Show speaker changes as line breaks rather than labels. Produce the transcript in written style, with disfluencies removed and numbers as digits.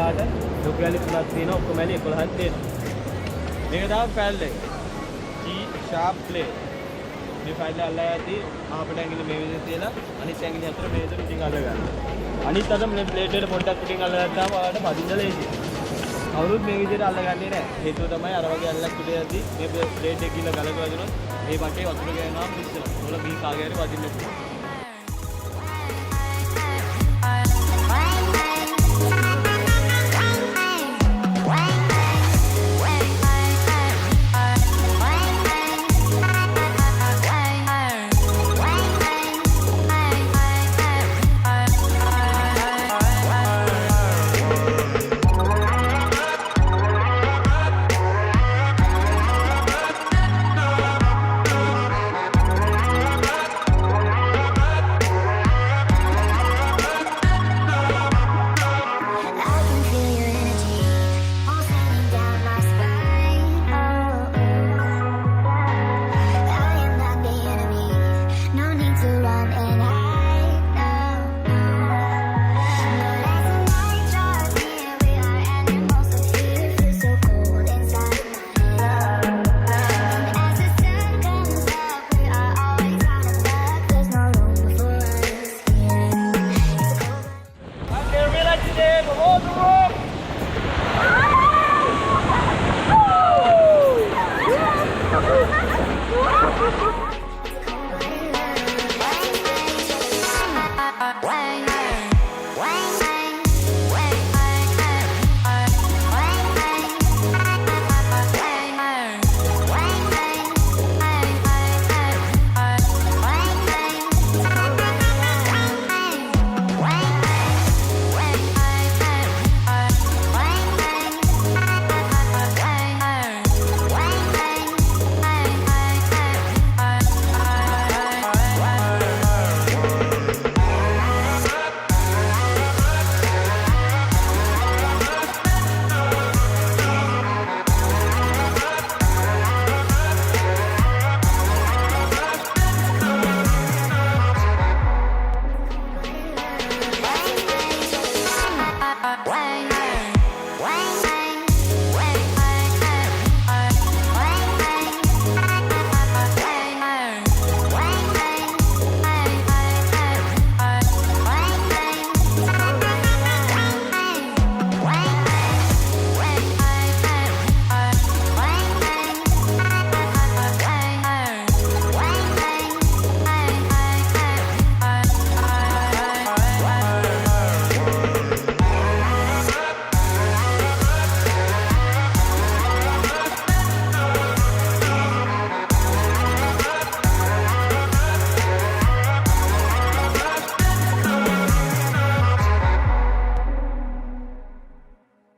වෙලාවට ලොකු වැලි තුනක් තියෙනවා. ඔක්කොම වැලි 11ක් තියෙනවා. මේක තමයි පැල් එක. G sharp play. මේ ෆයිල් එක අල්ලලා යද්දී අපිට ඇඟිලි මේ විදිහට තියලා අනිත් ඇඟිලි අතර මේ විදිහට පිටින් අල්ල ගන්න. අනිත් අත මේ ප්ලේට් එකට පොඩ්ඩක් පිටින් අල්ලලා ගත්තාම ඔයාලට පදින්න ලේසියි. කවුරුත් මේ විදිහට අල්ලගන්නේ නැහැ. හේතුව තමයි අර වගේ අල්ලක් පිට යද්දී මේ ප්ලේට් එක ගිහලා ගලක වැදුනොත් මේ බටේ වතුර ගෑනවා පිස්සලා. ඔයාලා බී කාගේ හරි වදින්න පුළුවන්.